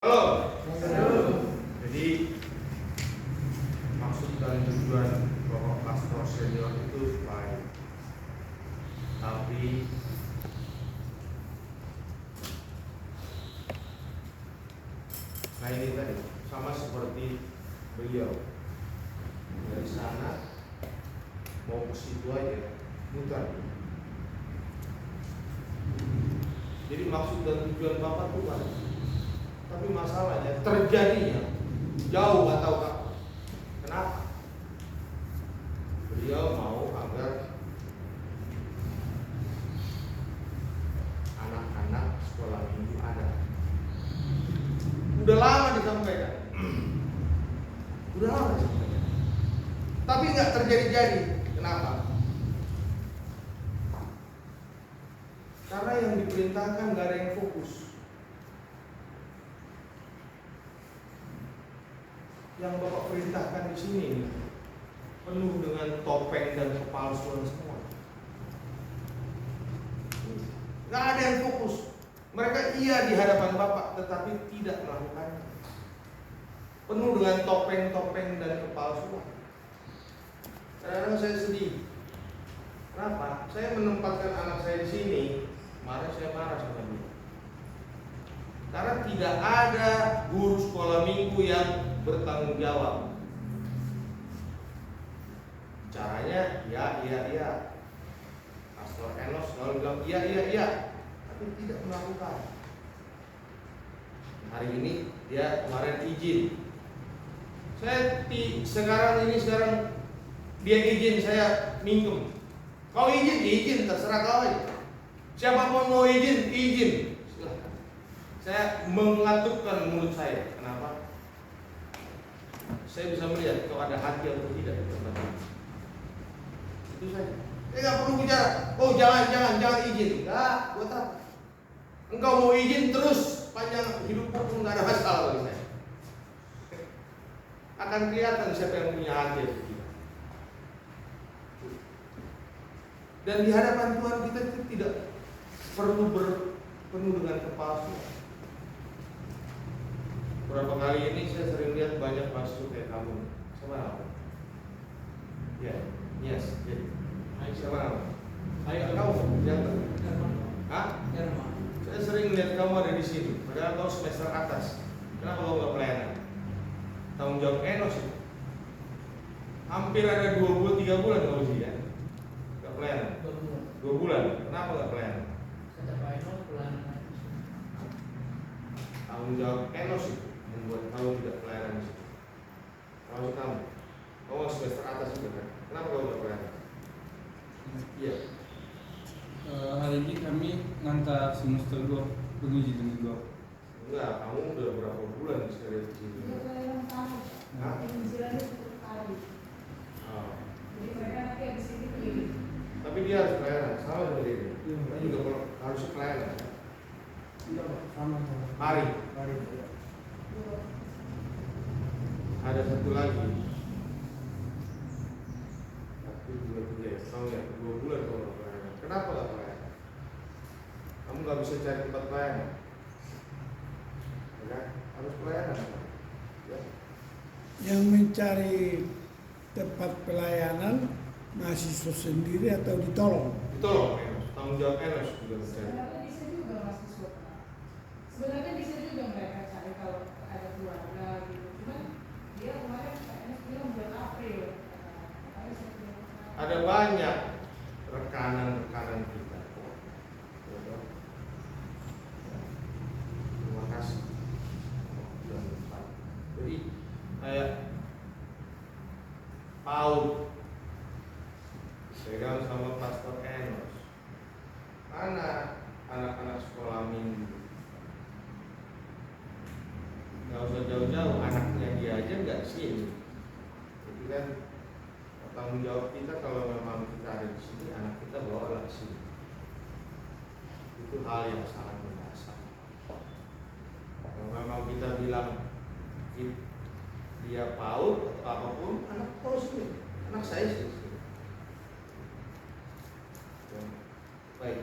Halo. Jadi maksud dan tujuan Bapak Pastor Senior itu baik, tapi nah ini tadi sama seperti beliau dari sana mau ke situ aja muter. Jadi maksud dan tujuan Bapak itu baik, tapi masalahnya terjadinya jauh atau kapan. Kenapa? Beliau mau agar anak-anak sekolah minggu ada. Udah lama disampaikan, udah lama disampaikan, tapi nggak terjadi-jadi. Kenapa? Karena yang diperintahkan nggak ada yang fokus. Yang Bapak perintahkan di sini penuh dengan topeng dan kepalsuan semua. Nggak ada yang fokus. Mereka iya di hadapan Bapak, tetapi tidak melakukannya. Penuh dengan topeng-topeng dan kepalsuan. Kadang-kadang saya sedih. Kenapa? Saya menempatkan anak saya di sini, kemarin saya marah sama dia. Karena tidak ada guru sekolah minggu yang bertanggung jawab. Caranya iya. Pastor Enos selalu bilang iya, tapi tidak melakukan. Hari ini dia kemarin izin. Sekarang dia izin, saya minjem. Kau izin, terserah kau aja. Siapapun mau izin. Silahkan. Saya mengaturkan mulut saya. Kenapa? Saya bisa melihat kalau ada hati atau tidak. Itu saja. Nggak perlu bicara. Oh jangan izin. Enggak, buat apa? Engkau mau izin terus panjang hidupmu pun nggak ada masalah bagi saya. Akan kelihatan siapa yang punya hati atau tidak. Dan di hadapan Tuhan kita itu tidak perlu penuh dengan kepalsuan. Berapa kali ini saya sering lihat banyak mahasiswa kayak kamu. Sama apa? Yes. Sama apa? Ayo kamu jangan. Hah? Saya sering lihat kamu ada di sini. Padahal kau semester atas. Kenapa kau nggak pelayanan? Tanggung jawab Enos itu. Hampir ada 2 bulan, 3 bulan kau sih ya. Nggak pelayanan. 2 bulan. Kenapa nggak pelayanan? Tanggung jawab Enos itu membuat kamu tidak pelayanan di situ. Kalau kamu semester atas juga kan? Kenapa kamu nggak pelayanan? Iya. Hari ini kami ngantar semester 2 penguji dengan 2. Enggak, kamu udah berapa bulan sekali di sini? Hah? Oh. Jadi mereka nanti habis ini keliling. Tapi dia harus pelayanan, sama seperti ini. Dia juga harus pelayanan. Sama. Hari. Ada satu lagi. 1, 2, 3. Tahu ya, 2 bulan kalau nggak pelayanan. Kenapa nggak pelayanan? Kamu nggak bisa cari tempat pelayanan. Ya, harus pelayanan. Ya. Yang mencari tempat pelayanan mahasiswa sendiri atau ditolong? Ditolong Enos, tanggung jawab Enos juga mencari. Sebenarnya bisa juga mahasiswa. Sebenarnya bisa juga mereka cari kalau ada keluarga gitu. Cuman dia kemarin kayaknya bilang bulan April. Ada banyak rekanan kita. Terima kasih. Jadi kayak Paul pegang sama Pastor Enos. Mana anak-anak sekolah minggu? Gak usah jauh-jauh, anaknya dia aja nggak sini. Jadi kan tanggung jawab kita kalau memang kita ada di sini, anak kita bawalah ke sini. Itu hal yang sangat mendasar. Kalau memang kita bilang dia PAUD atau apapun, anak tahu sini, anak saya sini. Baik,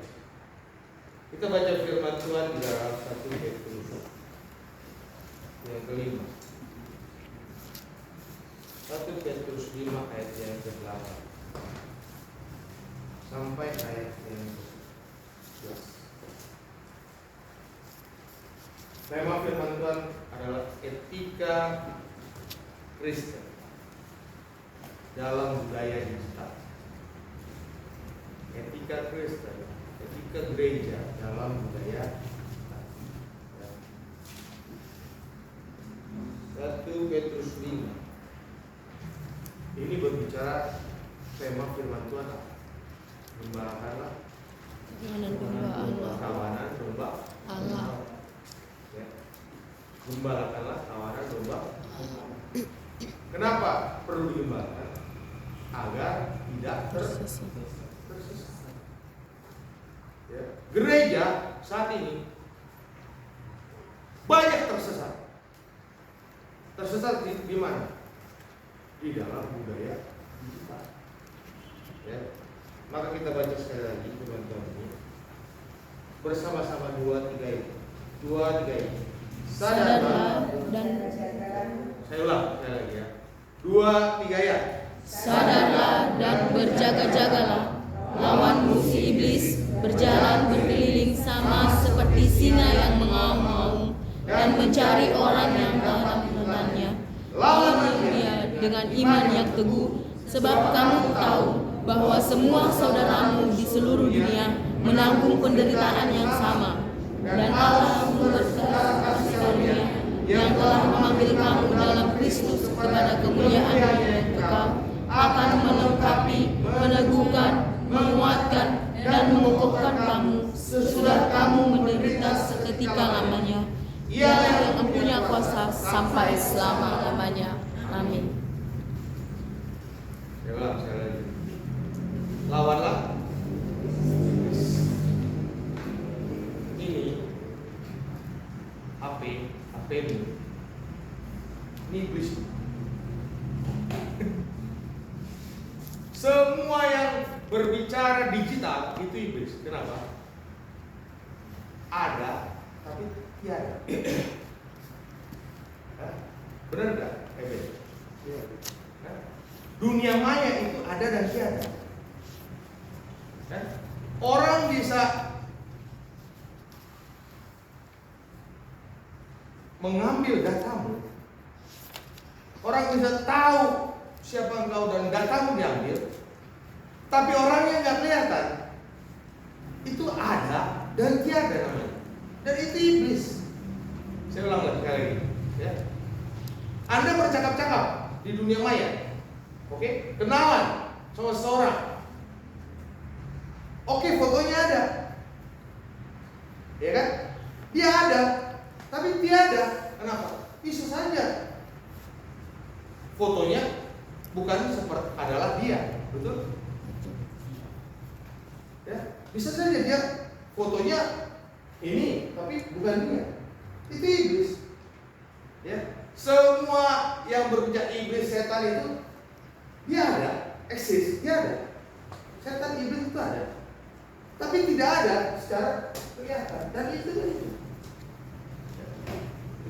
kita baca firman Tuhan di dalam 1 Petrus yang kelima. 1 Petrus 5 ayat yang ke-8 sampai ayat yang ke-11. Tema firman Tuhan adalah etika Kristen dalam budaya digital. Etika Kristen, etika gereja dalam budaya digital. 1 Petrus 5. Ini berbicara tema firman Tuhan apa? Gembalakanlah kawanan domba Allah. Ya. Gembalakanlah kawanan domba Allah. Kenapa perlu digembalakan? Agar tidak tersesat. Ya. Gereja saat ini banyak tersesat. Tersesat di mana? Di dalam budaya digital. Ya. Maka kita baca sekali lagi teman-teman ini bersama-sama 2-3 ini. 2-3 ini. Sadarlah dan saya ulang sekali lagi ya. 2-3 ya. sadarlah dan berjaga-jagalah, lawan musuh iblis berjalan berkeliling sama seperti singa yang mengaum-ngaum dan mencari orang yang dalam menelannya. Lawan dia dengan iman yang teguh, sebab kamu tahu bahwa semua saudaramu di seluruh dunia menanggung penderitaan yang sama, dan Allah memberkati karunia yang telah memanggil kamu dalam Kristus kepada kemuliaan yang kekal, akan melengkapi, meneguhkan, menguatkan, dan mengokohkan kamu sesudah kamu menderita seketika lamanya. Ia yang mempunyai kuasa sampai selama-lamanya. Amin. Ya ulang sekali lagi. Lawanlah. Ini HP-mu. Ini iblis. Semua yang berbicara digital itu iblis. Kenapa? Ada tapi tiada. Benar nggak? Dunia maya itu ada dan tiada. Orang bisa mengambil datamu. Orang bisa tahu siapa engkau dan datamu diambil. Tapi orangnya nggak kelihatan. Itu ada dan tiada namanya. Dan itu iblis. Saya ulang lagi sekali lagi. Ya. Anda bercakap-cakap di dunia maya. Oke, kenalan sama seseorang. Oke, fotonya ada. Ya kan? Dia ada, tapi tiada. Kenapa? Bisa saja fotonya bukan seperti adalah dia, betul? Ya, bisa saja dia fotonya ini, tapi bukan dia. Itu iblis. Ya, semua yang berbicara iblis, setan itu dia ada, eksis, dia ada. Setan, iblis itu ada. Tapi tidak ada secara kelihatan. Dan itu.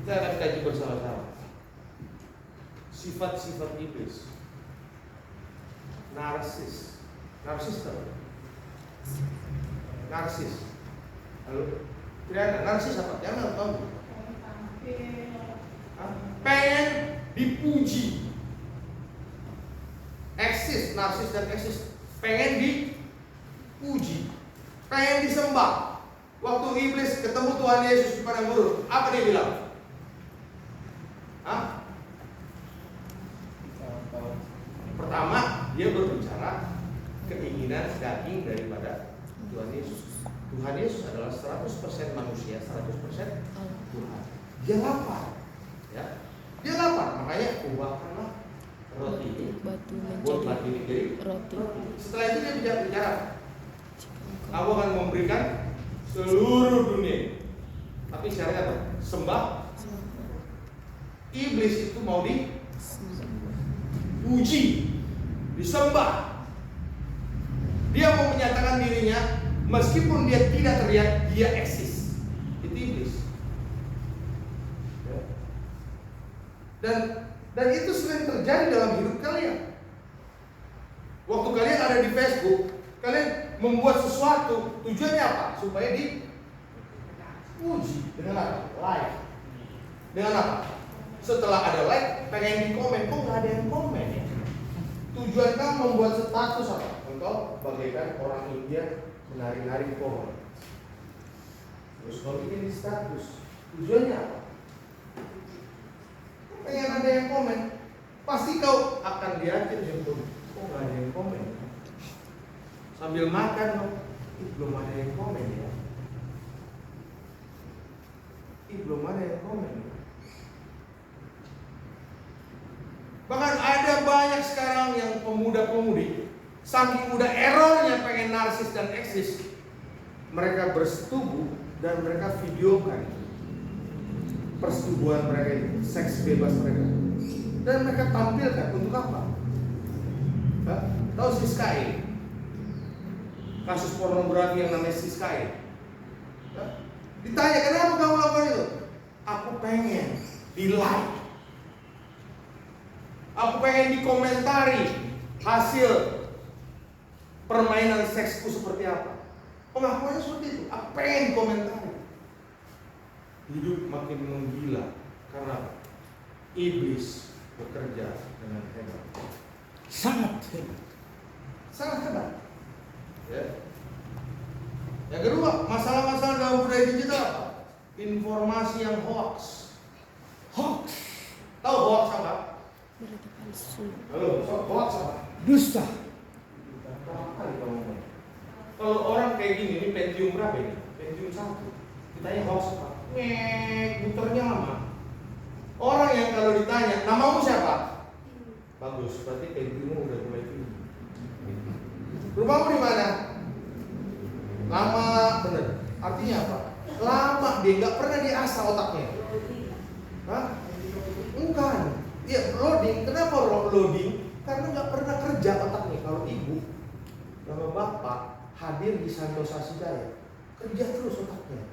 Kita akan kaji bersama-sama sifat-sifat iblis. Narsis tahu? Narsis. Lalu tidak ada narsis apa? Jangan tahu. Pengen dipuji. Eksis, narsis dan eksis pengen dipuji. Pengen disembah. Waktu iblis ketemu Tuhan Yesus di padang gurun, apa dia bilang? Pertama, dia berbicara keinginan daging daripada Tuhan Yesus. Tuhan Yesus adalah 100% manusia, 100% Tuhan. Dia lapar, ya. Dia lapar, makanya ubahkanlah roti ini, buat batu ini jadi roti. Setelah itu dia bicara, aku akan memberikan seluruh dunia. Tapi syaratnya apa? Sembah. Iblis itu mau dipuji, disembah. Dia mau menyatakan dirinya, meskipun dia tidak terlihat, dia eksis. Itu iblis. Dan itu sering terjadi dalam hidup kalian. Waktu kalian ada di Facebook, kalian membuat sesuatu, tujuannya apa? Supaya dipuji. Dengan apa? Like. Dengan apa? Setelah ada like, pengen di komen. Kok nggak ada yang komen ya? Tujuan kamu membuat status apa? Engkau bagaikan orang India menari-nari pohon. Terus kau bikin di status. Tujuannya apa? Pengen ada yang komen. Pasti kau akan lihatin handphone. Kok nggak ada yang komen? Sambil makan, belum ada yang komen ya. Belum ada yang komen. Bahkan ada banyak sekarang yang pemuda-pemudi, saking udah errornya pengen narsis dan eksis, mereka bersetubuh dan mereka videokan persetubuhan mereka itu, seks bebas mereka, dan mereka tampilkan untuk apa? Tahu Siskae? Kasus pornografi yang namanya Siskae. Ditanya, kenapa kamu lakukan itu? Aku pengen di like, aku pengen dikomentari hasil permainan seksku seperti apa. Pengakuannya seperti itu. Aku pengen dikomentari. Hidup makin menggila karena apa? Iblis bekerja dengan hebat. Sangat hebat. Sangat hebat. Ya. Yang kedua, masalah-masalah dalam budaya digital apa? Informasi yang hoax. Hoax. Tahu hoax apa? Berita palsu. Halo, hoax apa? Dusta. Berapa kali kamu ngomong? Kalau orang kayak gini, ini Pentium berapa ini? Pentium 1. Ditanya hoax apa? Muternya lama. Orang yang kalau ditanya, namamu siapa? Bagus, berarti Pentiummu udah mulai tinggi. Rumahmu di mana? Lama bener. Artinya apa? Lama dia nggak pernah diasah otaknya. Hah? Bukan. Dia loading. Kenapa loading? Karena nggak pernah kerja otaknya. Kalau ibu sama bapak hadir di Santosa Sidaya, kerja terus otaknya.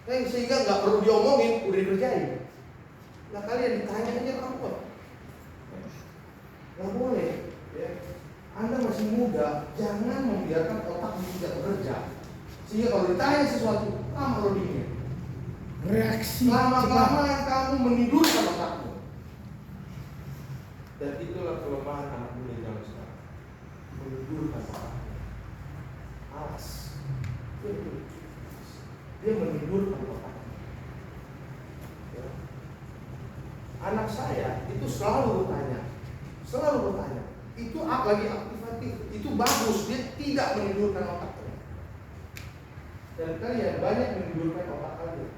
Sehingga nggak perlu diomongin, udah dikerjain. Nah kalian ditanya aja apa? Nggak boleh. Ya. Anda masih muda, jangan membiarkan otak tidak bekerja. Sehingga kalau ditanya sesuatu, lama loadingnya. Reaksi Lama-lama kamu menidurkan otakmu. Dan itulah kelemahan anak muda zaman sekarang. Menidurkan otakmu. Alas. Dia menidurkan otakmu. Ya. Anak saya itu selalu bertanya. Itu lagi aktif. Itu bagus. Dia tidak menidurkan otaknya. Dan kalian banyak menidurkan otak kalian.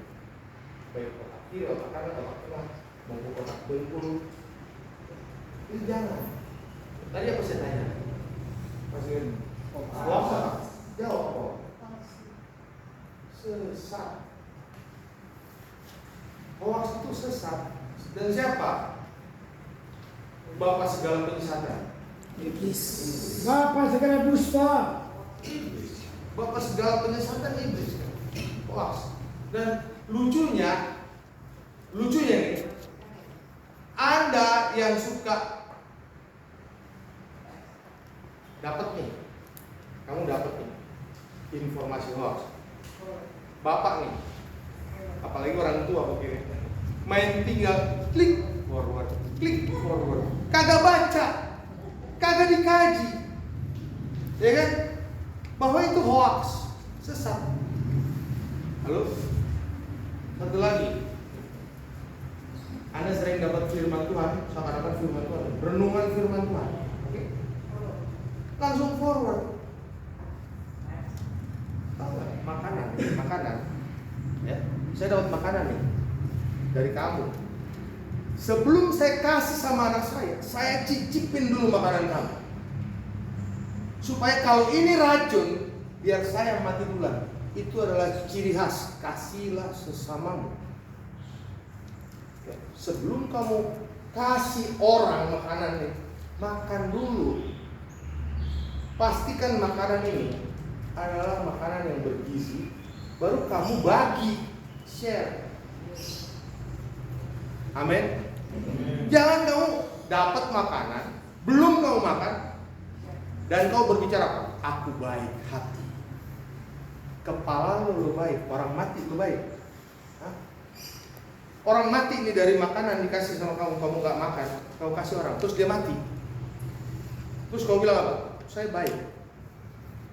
Baik otak kiri, otak kanan, otak tengah, maupun otak dengkul. Itu jangan. Tadi apa saya tanya? Masih apa? Jawab apa? Sesat. Hoax itu sesat. Dan siapa? Bapak segala penyesatan. Iblis. Bapak segala dusta. Iblis. Bapak segala penyesatan iblis. Hoax. Dan lucunya nih, Anda yang suka dapat nih, kamu dapat nih informasi hoax. Bapak nih, apalagi orang tua begini, main tinggal klik forward, kagak baca, kagak dikaji, ya kan? Bahwa itu hoax, sesat. Halo? Satu lagi, Anda sering dapat firman Tuhan, seakan-akan firman Tuhan, renungan firman Tuhan, oke? Langsung forward. Tahu nggak? Makanan, ya? Saya dapat makanan nih dari kamu. Sebelum saya kasih sama anak saya cicipin dulu makanan kamu, supaya kalau ini racun, biar saya mati duluan. Itu adalah ciri khas, kasihlah sesamamu. Ya, sebelum kamu kasih orang makanan ini, makan dulu. Pastikan makanan ini adalah makanan yang bergizi, baru kamu bagi, share. Amin. Jangan kamu dapat makanan, belum kamu makan, dan kau berbicara apa? Aku baik hati. Kepala lu baik, orang mati lu baik. Hah? Orang mati ini dari makanan dikasih sama kamu, kamu nggak makan, kamu kasih orang, terus dia mati. Terus kau bilang apa? Saya baik.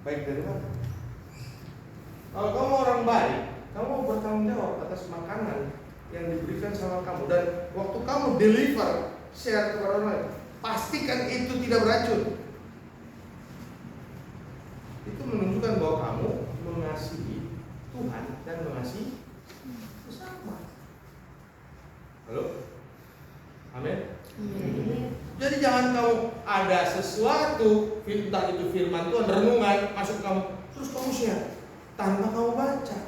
Baik dari mana? Kalau kamu orang baik, kamu bertanggung jawab atas makanan yang diberikan sama kamu, dan waktu kamu deliver, share kepada orang lain, pastikan itu tidak beracun. Itu menunjukkan bahwa kamu mengasihi Tuhan dan mengasihi sesama. Halo? Amin. Jadi jangan kamu ada sesuatu, entah itu firman Tuhan, renungan masuk kamu, terus kamu share tanpa kamu baca.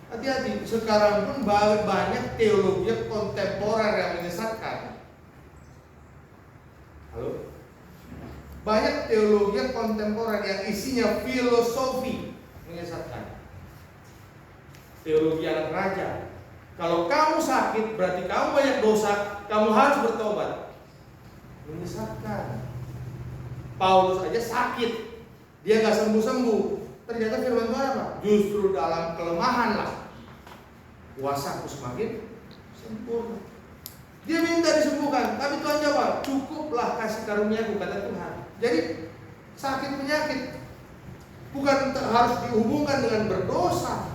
Hati-hati, sekarang pun banyak teologi kontemporer yang menyesatkan. Halo? Banyak teologi kontemporer yang isinya filosofi menyesatkan. Teologi anak raja. Kalau kamu sakit berarti kamu banyak dosa, kamu harus bertobat. Menyesatkan. Paulus aja sakit, dia nggak sembuh-sembuh. Ternyata firman Tuhan apa? Justru dalam kelemahan lah kuasaku semakin sempurna. Dia minta disembuhkan, tapi Tuhan jawab, cukuplah kasih karuniaku, kata Tuhan. Jadi sakit penyakit bukan harus dihubungkan dengan berdosa.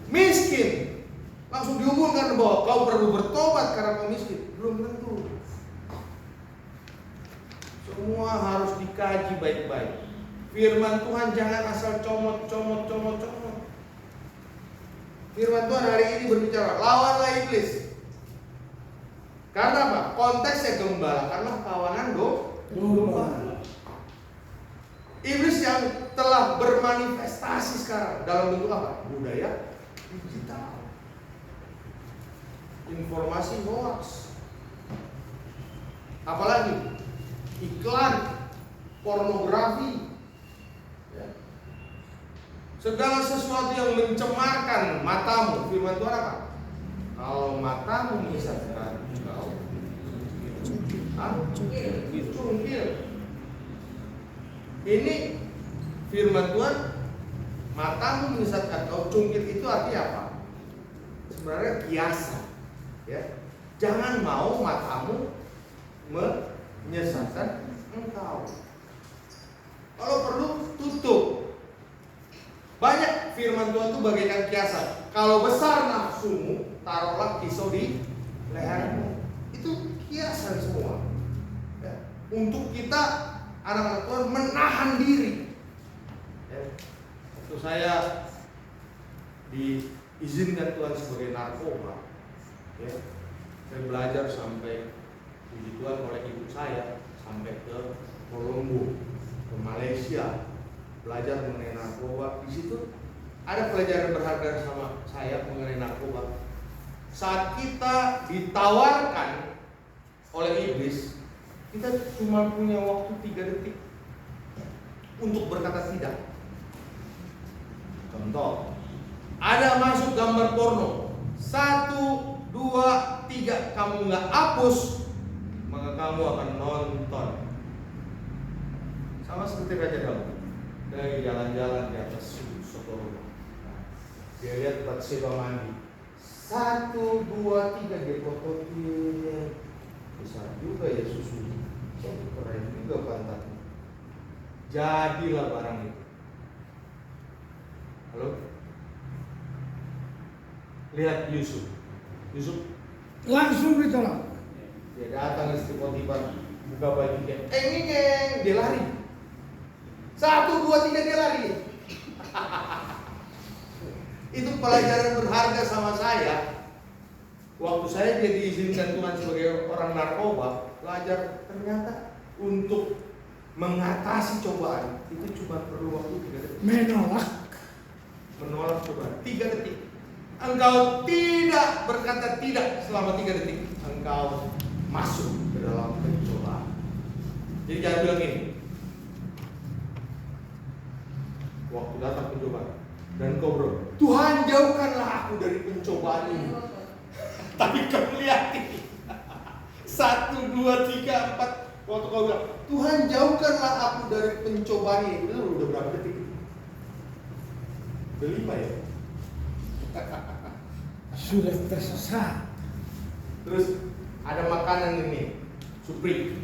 Miskin langsung dihubungkan bahwa kau perlu bertobat karena kau miskin. Belum tentu. Semua harus dikaji baik-baik. Firman Tuhan jangan asal comot. Firman Tuhan hari ini berbicara, lawanlah iblis. Karena apa? Konteksnya gembala, karena kawanan domba. Iblis yang telah bermanifestasi sekarang dalam bentuk apa? Budaya digital, informasi hoax, apalagi iklan, pornografi, ya. Segala sesuatu yang mencemarkan matamu. Firman Tuhan apa? Kalau matamu menyesatkan engkau, cungkil. Ini firman Tuhan, matamu menyesatkan engkau, cungkil itu artinya apa? Sebenarnya biasa, ya. Jangan mau matamu menyesatkan engkau. Kalau perlu tutup. Banyak firman Tuhan itu bagaikan kiasan. Kalau besar nafsumu, taruhlah pisau di lehermu. Itu kiasan semua, ya. Untuk kita anak-anak Tuhan menahan diri, ya. Waktu saya diizinkan Tuhan sebagai narkoba, ya, saya belajar sampai puji Tuhan oleh ibu saya sampai ke Kolombo, ke Malaysia, belajar mengenai narkoba. Di situ ada pelajaran berharga sama saya mengenai narkoba. Saat kita ditawarkan oleh iblis, kita cuma punya waktu 3 detik untuk berkata tidak. Contoh, ada masuk gambar porno, 1, 2, 3, kamu nggak hapus, maka kamu akan nonton. Sama seperti Raja Daud, dari jalan-jalan di atas Sodom. Dia lihat Batseba mandi, 1, 2, 3, dia kotokin. Besar juga ya susunya, keren juga pantatnya. Jadilah barang itu. Halo? Lihat Yusuf Langsung ditolak. dia datang istri Potifar, buka bajunya, ngeng, dia lari. 1, 2, 3, dia lari. Itu pelajaran berharga sama saya. Waktu saya dia diizinkan Tuhan sebagai orang narkoba, belajar ternyata untuk mengatasi cobaan itu cuma perlu waktu 3 detik. Menolak cobaan 3 detik. Engkau tidak berkata tidak selama 3 detik, engkau masuk ke dalam pencobaan. Jadi jangan bilang ini, waktu datang pencobaan dan kau berdoa, Tuhan jauhkanlah aku dari pencobaan ini. Tapi kau lihat ini. 1, 2, 3, 4. Waktu kau bilang, Tuhan jauhkanlah aku dari pencobaan ini. Itu udah berapa detik? Udah 5 ya? Sudah tersesat. Terus ada makanan ini, supri.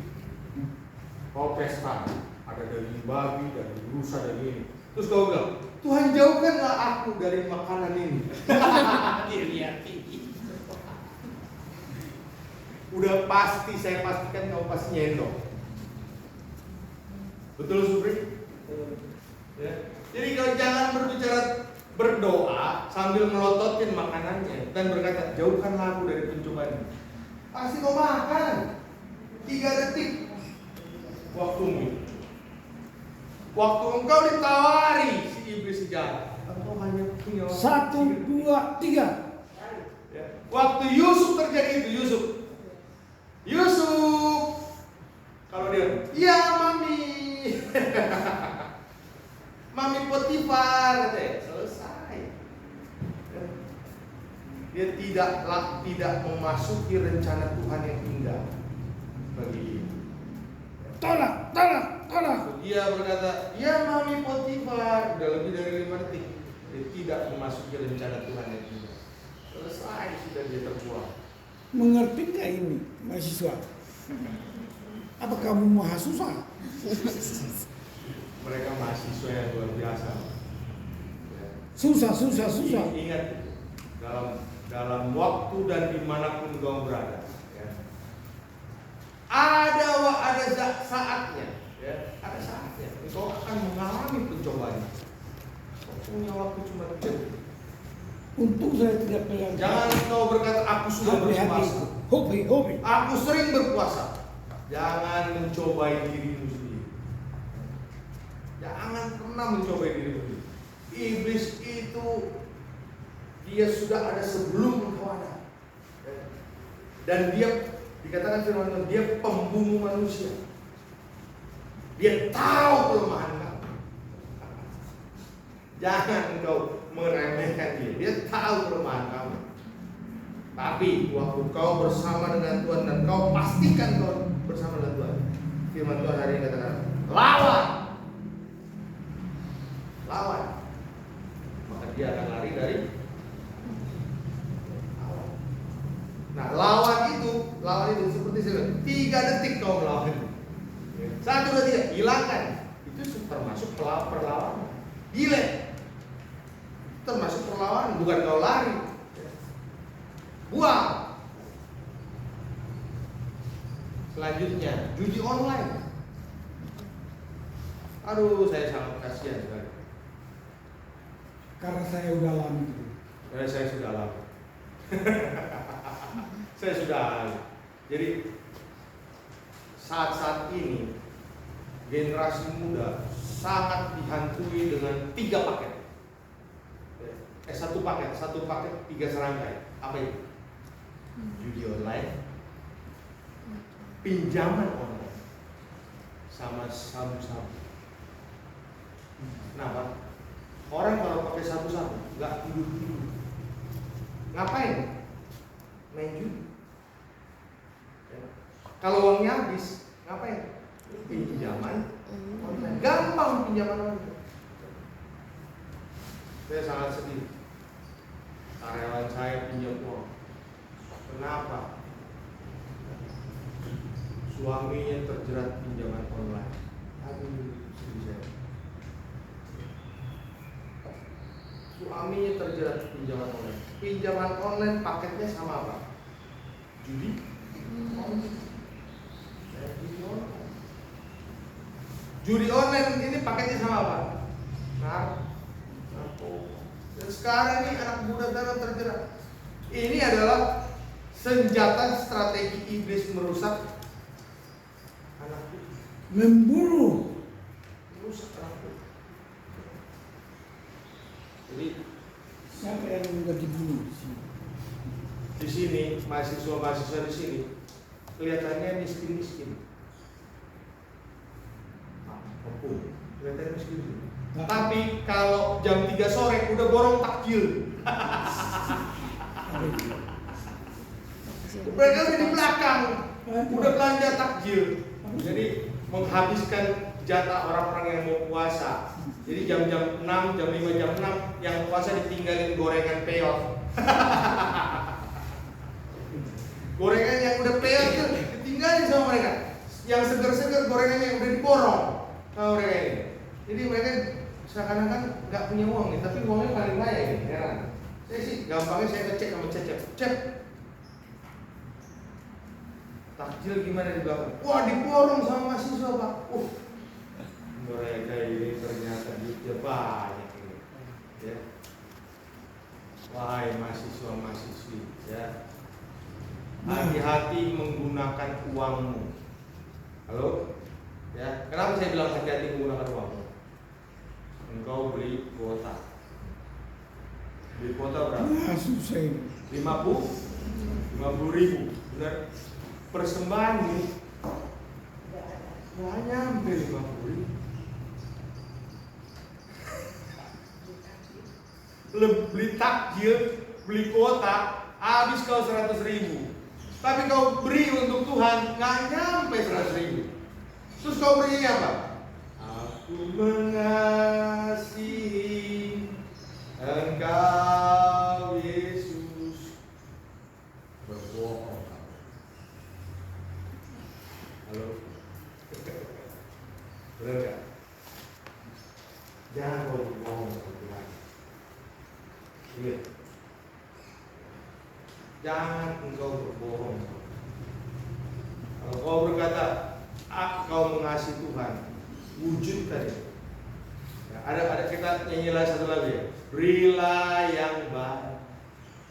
Kau pesta, ada daging babi, daging rusa, daging ini. Terus kau bilang, Tuhan jauhkanlah aku dari makanan ini. Dia lihat ini. Udah pasti, saya pastikan kau pasti nyendok. Betul supri? Ya. Jadi kau jangan berdoa sambil melototin makanannya dan berkata, jauhkanlah aku dari pencobaan ini. Pasti kau makan 3 detik waktumu. Waktu engkau ditawari si iblis jahat, engkau hanya punya 1, 2, 3. Ya. Waktu Yusuf terjadi itu, Yusuf, kalau dia, iya mami, mami Potifar, selesai. Dia tidak memasuki rencana Tuhan yang indah bagi dia. Tolak. Dia berkata, ya mami Potifar, udah lebih dari 5 detik. Dia tidak memasuki rencana Tuhan yang indah. Selesai, sudah dia terbuang. Mengerti nggak ini mahasiswa? Apa kamu mahasiswa? Mereka mahasiswa yang luar biasa. Ya. Susah. Ingat dalam waktu dan dimanapun kau berada, ya. Ada saatnya, ya. Ada saatnya engkau akan mengalami pencobaan. Kau punya waktu cuma 3 detik. Untung saya tidak pegang. Jangan kau berkata aku sudah berpuasa. Hobi. Aku sering berpuasa. Jangan mencobai dirimu sendiri. Jangan pernah mencobai dirimu sendiri. Iblis itu dia sudah ada sebelum engkau ada. Dan dia dikatakan firman Tuhan, dia pembunuh manusia. Dia tahu kelemahan kamu. Jangan engkau meremehkan dia. Dia tahu kelemahan kamu. Tapi waktu kau bersama dengan Tuhan dan kau pastikan kau bersama dengan Tuhan, firman Tuhan hari ini katakan, lawan. Maka dia akan lari dari lawan. Nah, lawan itu seperti saya bilang, 3 detik kau melawan. 1, 2, 3, hilangkan. Itu termasuk perlawanan. Gile. Termasuk perlawanan, bukan kau lari. Buang. Selanjutnya, judi online. Aduh, saya sangat kasihan sekali. Karena saya udah lama itu. Saya sudah lama. Saya sudah alami. Jadi saat-saat ini generasi muda sangat dihantui dengan 3 paket. 1 paket, 3 serangkai. Apa itu? Judi online, pinjaman online, sama sabu-sabu. Kenapa? Orang kalau pakai sabu-sabu nggak tidur. Ngapain? Main judi. Ya. Kalau uangnya habis, ngapain? Pinjaman online. Gampang pinjaman online. Saya sangat sedih. Karyawan saya pinjam uang. Kenapa? Suaminya terjerat pinjaman online. Aduh, sedih saya. Suaminya terjerat pinjaman online. Pinjaman online paketnya sama apa? Judi. Judi online ini paketnya sama apa? Narkoba. Dan sekarang ini anak muda terjerat. Ini adalah senjata strategi iblis merusak anak kita. Membunuh. Merusak anak kita. Jadi Siapa yang udah dibunuh di sini mahasiswa di sini kelihatannya miskin. Mampu, kelihatannya miskin. Tapi kalau jam 3 sore udah borong takjil. Mereka udah di belakang, udah belanja takjil. Jadi menghabiskan jatah orang-orang yang mau puasa. Jadi jam-jam 6, jam 5, jam 6 yang puasa ditinggalin gorengan peot. Gorengan yang udah peot tuh ditinggalin sama mereka. Yang seger-seger gorengannya yang udah diborong sama mereka ini. Jadi mereka seakan-akan nggak punya uang nih, tapi uangnya paling banyak ini. Heran. Saya sih gampangnya saya ngecek sama Cecep. Cep, takjil gimana di belakang? Wah, diborong sama mahasiswa, Pak. Mereka ini ternyata duitnya banyak ini. Ya. Wahai mahasiswa-mahasiswi, ya. Hati-hati menggunakan uangmu. Halo? Ya, kenapa saya bilang hati-hati menggunakan uangmu? Engkau beli kuota. Beli kuota berapa? Susah ini. 50 ribu. Benar? Persembahan ini nggak nyampe 50 ribu. Beli takjil, beli kuota, habis kau 100 ribu. Tapi kau beri untuk Tuhan nggak nyampe 100 ribu. Terus kau beri apa? Aku mengasihi Engkau Yesus. Berbohong. Halo. Benar gak? Jangan kau berbohong sama Tuhan. Ingat. Jangan engkau berbohong. Kalau kau berkata, kau mengasihi Tuhan, wujudkan itu. Ya, ada kita nyanyi lagi satu lagu ya. Berilah yang baik,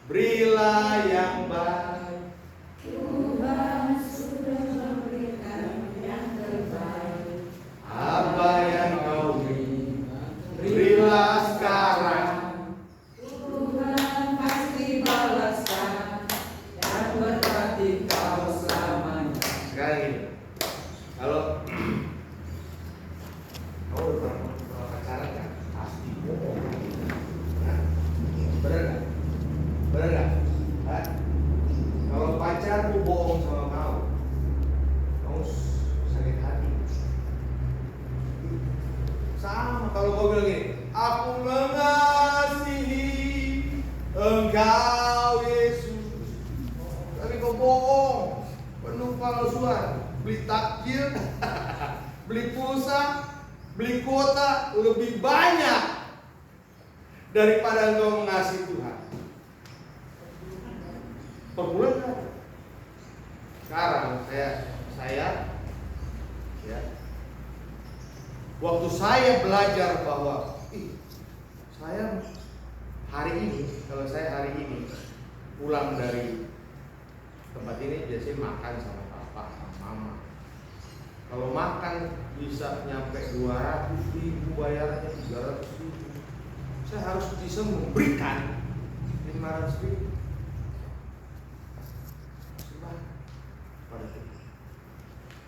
berilah yang baik. Tuhan sudah memberikan yang terbaik. Apa yang kau beri, berilah sekarang. Tuhan pasti balaskan dan berkati kau selamanya. Sekarang ini, kalau kau udah pernah pacaran kan, pasti bohong. Nah, bener nggak? Bener nggak? Hah? Kalau pacarmu bohong sama kamu sakit hati. Sama kalau kau bilang gini, aku mengasihi Engkau Yesus, tapi kau bohong, penuh palsuan, beli takjil, beli pulsa, beli kuota lebih banyak daripada engkau mengasihi Tuhan. Per bulan kan? Sekarang saya ya, waktu saya belajar bahwa saya hari ini, kalau saya hari ini pulang dari tempat ini biasanya makan sama papa sama mama. Kalau makan bisa nyampe 200 ribu, bayarnya 300 ribu. Saya harus bisa memberikan 500 ribu.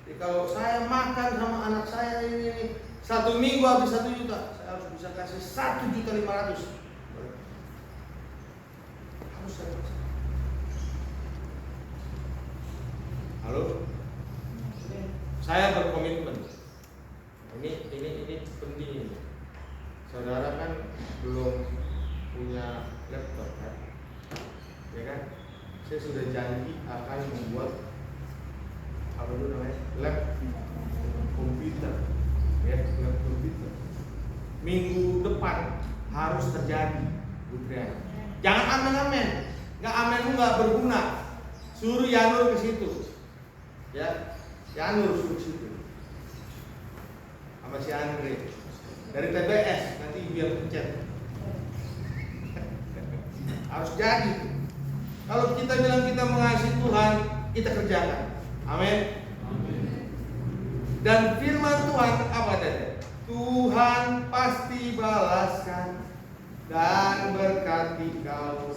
Jadi kalau saya makan sama anak saya ini 1 minggu habis 1 juta, saya harus bisa kasih 1.500.000. Harus saya kasih. Halo? Saya berkomitmen. Ini penting ini. Saudara kan belum punya laptop kan? Ya kan? Saya sudah janji akan membuat apa dulu namanya? Lab komputer. Ya, lab komputer. Minggu depan harus terjadi, Budrian. Jangan amen-amen. Nggak amenmu nggak berguna. Suruh Yanur ke situ. Ya, Yanur suruh ke situ. Sama si Andre. Dari TBS nanti biar pencet. Harus jadi. Kalau kita bilang kita mengasihi Tuhan, kita kerjakan. Amin. Dan firman Tuhan apa tadi? Tuhan pasti balaskan dan berkati kau.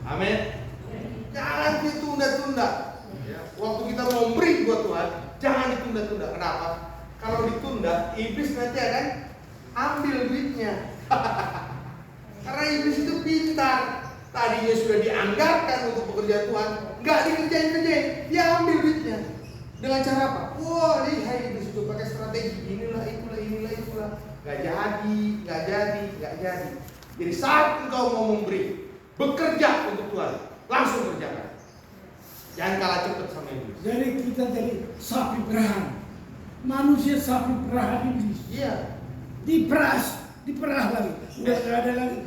Amin. Jangan ditunda-tunda. Ya, waktu kita mau beri buat Tuhan, jangan ditunda-tunda. Kenapa? Kalau ditunda, iblis nanti akan ambil duitnya. Karena iblis itu pintar. Tadinya sudah dianggarkan untuk pekerjaan Tuhan, nggak dikerjain, dia ambil duitnya. Dengan cara apa? Wah, lihat di situ pakai strategi inilah itulah. Nggak jadi. Jadi saat engkau mau memberi, bekerja untuk Tuhan, langsung kerjakan. Jangan kalah cepat sama iblis. Jadi kita jadi sapi perahan. Manusia sapi perahan iblis. Iya. Diperah lagi. Udah nggak ada lagi.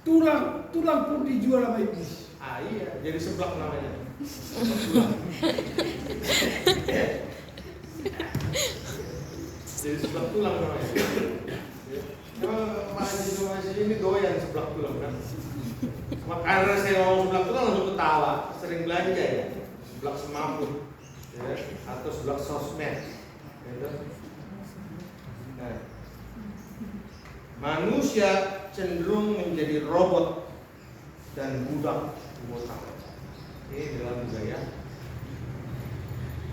Tulang pun dijual sama iblis. Iya, jadi seblak namanya. Jadi seblak tulang namanya. Emang mahasiswa ini doyan seblak tulang kan? Karena saya ngomong seblak tulang langsung ketawa. Sering belanja ya, seblak semaput, ya, atau seblak sosmed. Gitu. Nah, manusia cenderung menjadi robot dan budak otak. Ini dalam budaya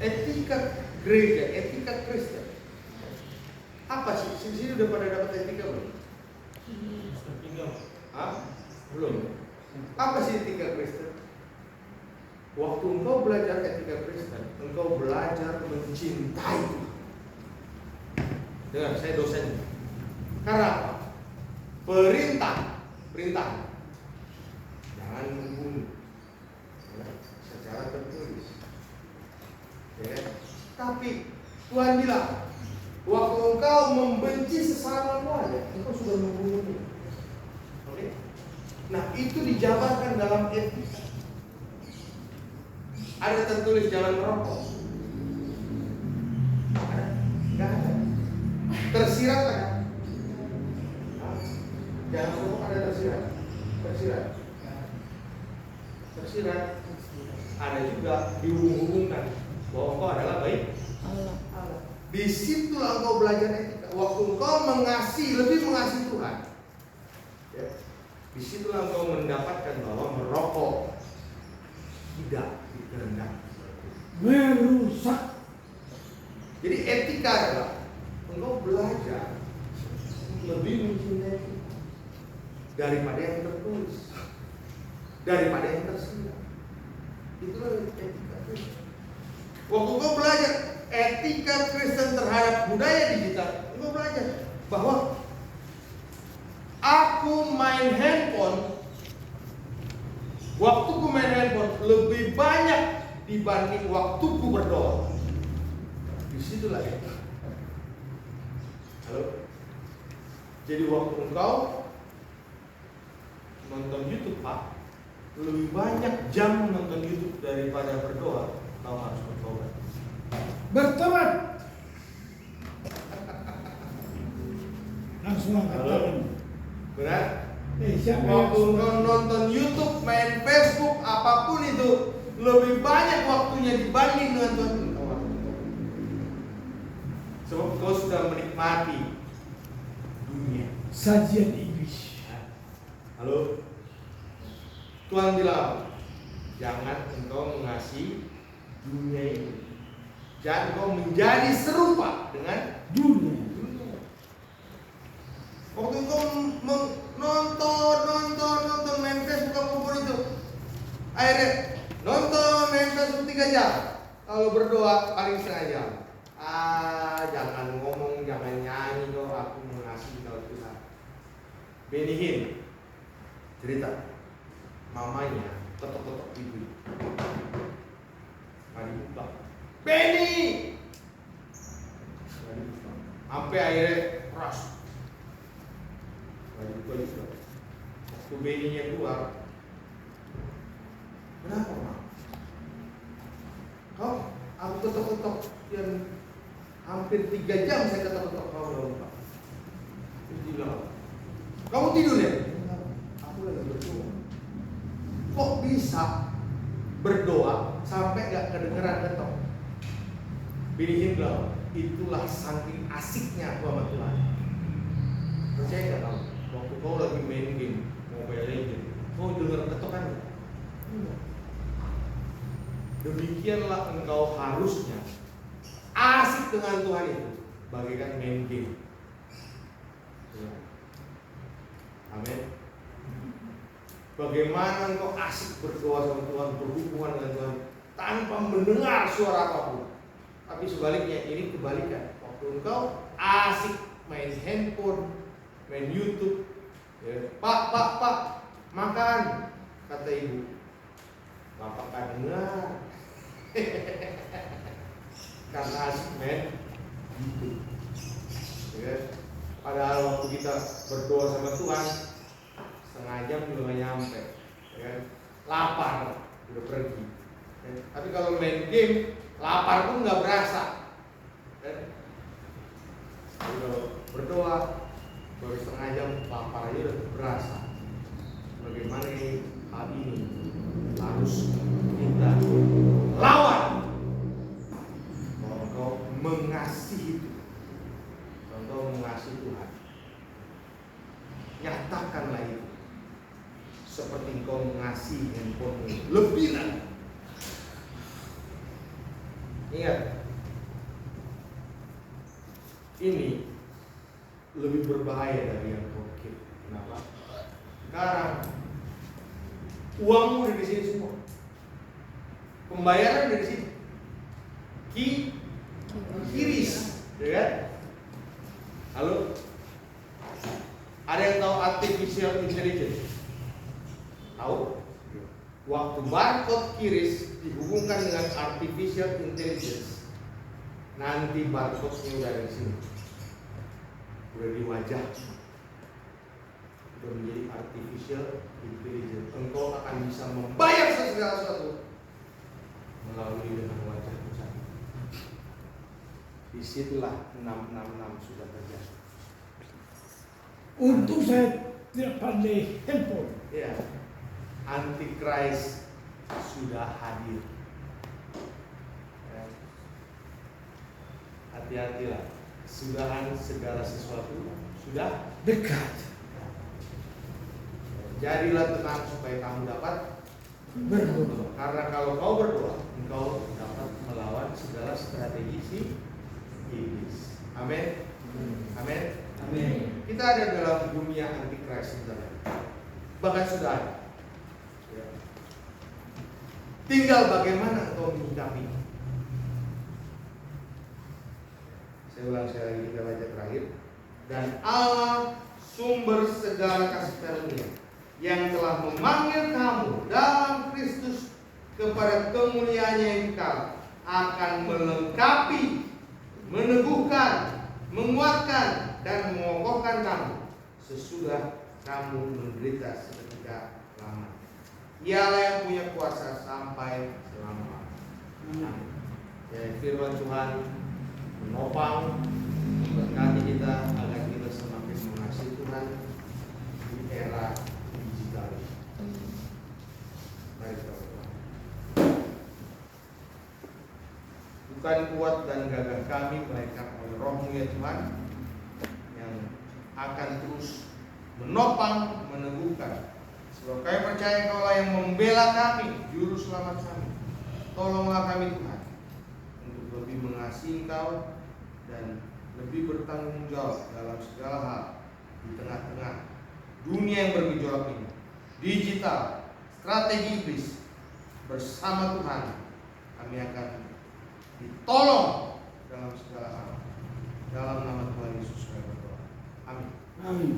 etika gereja, etika Kristen. Apa sih? Sini udah pada dapat etika belum? Belum. Apa sih etika Kristen? Waktu engkau belajar etika Kristen, engkau belajar mencintai. Dengar, saya dosen. Karena apa? Perintah. Jangan membunuh. Ya, secara tertulis. Ya. Tapi Tuhan bilang, waktu engkau membenci sesama aja, engkau sudah membunuhnya. Oke? Nah, itu dijabarkan dalam etika. Ada tertulis jangan merokok. Ada? Enggak ada. Tersirat ada? Jangan merokok ada tersirat. Tersirat. Ada juga dihubung-hubungkan bahwa engkau adalah baik Allah. Di situlah engkau belajar etika. Waktu engkau lebih mengasihi Tuhan, ya, di situlah engkau mendapatkan bahwa merokok tidak dikehendaki, Merusak. Jadi etika adalah engkau belajar lebih mencintai Tuhan daripada yang tertulis, daripada yang tersirat. Itulah etika Kristen. Waktu engkau belajar etika Kristen terhadap budaya digital, engkau belajar bahwa aku main handphone, waktuku main handphone lebih banyak dibanding waktuku berdoa. Disitulah etika. Halo. Jadi waktu engkau nonton YouTube, Pak, lebih banyak jam nonton YouTube daripada berdoa, kau harus bertobat. Bertobat. Langsung angkat tangan. Benar? Siapa Waktu yang engkau nonton YouTube, main Facebook, apapun itu, lebih banyak waktunya dibanding dengan Tuhan. Sebab kau sudah menikmati dunia. sajian iblis? Halo? Tuhan bilang, jangan engkau mengasihi dunia ini. Jangan engkau menjadi serupa dengan Dunia. Waktu engkau nonton main Facebook apapun itu, akhirnya nonton main Facebook 3 jam, kalau berdoa paling setengah jam. Jangan ngomong, jangan nyanyi, kau aku mengasihi kau Tuhan. Benny Hinn cerita, mamanya ketok-ketok pintu, nggak dibuka. Benny, nggak dibuka. Sampai akhirnya keras. Waktu Benny-nya keluar, kenapa, Mak? Aku ketok-ketok yang hampir 3 jam saya ketok-ketok kau belum buka. Terus dia bilang, kamu tidur ya? Aku lagi berdoa. Kok bisa berdoa sampai gak kedengeran ketok? Benny Hinn bilang, itulah saking asiknya aku sama Tuhan. Percaya gak kamu? Waktu kau lagi main game Mobile Legends, kau dengar ketokan gak? Demikianlah engkau harusnya asik dengan Tuhan itu bagaikan main game. Amin. Bagaimana engkau asik berdoa sama Tuhan, berhubungan dengan Tuhan tanpa mendengar suara apapun. Tapi sebaliknya, ini kebalikan. Waktu engkau asik main handphone, main YouTube, ya, Pak, makan, kata ibu. Bapak kan dengar. Karena asik main YouTube. Ya. Padahal waktu kita berdoa sama Tuhan, setengah jam juga nggak nyampe, ya. Lapar, udah pergi. Ya. Tapi kalau main game, lapar pun nggak berasa. Ya. Kalau berdoa, baru setengah jam, lapar aja udah berasa. Bagaimana ini hal ini harus kita lawan. Kalau engkau mengasihi Tuhan, kalau engkau mengasihi Tuhan, nyatakanlah itu seperti engkau mengasihi handphone lebih lagi. Ingat, ini lebih berbahaya dari yang kau pikir. Kenapa? Sekarang uangmu dari sini semua, pembayaran dari sini, kiris, ya kan? Halo, ada yang tahu artificial intelligence? Tahu? Waktu barcode kiris dihubungkan dengan artificial intelligence, nanti barcode-nya udah dari sini, udah di wajah, udah menjadi artificial intelligence. Engkau akan bisa membayar segala sesuatu melalui dengan wajah pusat. Disitulah 666 sudah terjadi. Untuk saya tidak pandai handphone. Ya, Antikris sudah hadir. Ya. Hati-hatilah, kesudahan segala sesuatu sudah Dekat. Jadilah tenang supaya kamu dapat Berdoa. Karena kalau kau berdoa, engkau dapat melawan segala strategi si iblis. Amin. Amin. Amin. Kita ada dalam dunia antikris sebenarnya. Bahkan sudah ada. Ya. Tinggal bagaimana engkau menyikapi. Saya ulang sekali lagi, kita baca terakhir. Dan Allah sumber segala kasih karunia yang telah memanggil kamu dalam Kristus kepada kemuliaannya yang kekal akan melengkapi, meneguhkan, menguatkan dan mengokohkan kamu sesudah kamu menderita seketika lama. Ialah yang punya kuasa sampai selama-lamanya. Ya, firman Tuhan menopang, memberkati kita agar kita semakin mengasihi Tuhan di era digital. Mari kita berdoa. Bukan kuat dan gagah kami, melainkan oleh Roh-Mu ya Tuhan, yang akan terus menopang, meneguhkan. Sebab kami percaya Engkaulah yang membela kami, juru selamat kami. Tolonglah kami Tuhan untuk lebih mengasihi Engkau dan lebih bertanggung jawab dalam segala hal di tengah-tengah dunia yang bergejolak ini. Digital, strategi iblis, bersama Tuhan kami akan ditolong dalam segala hal. Dalam nama Tuhan Yesus kami berdoa. Amin. Amin.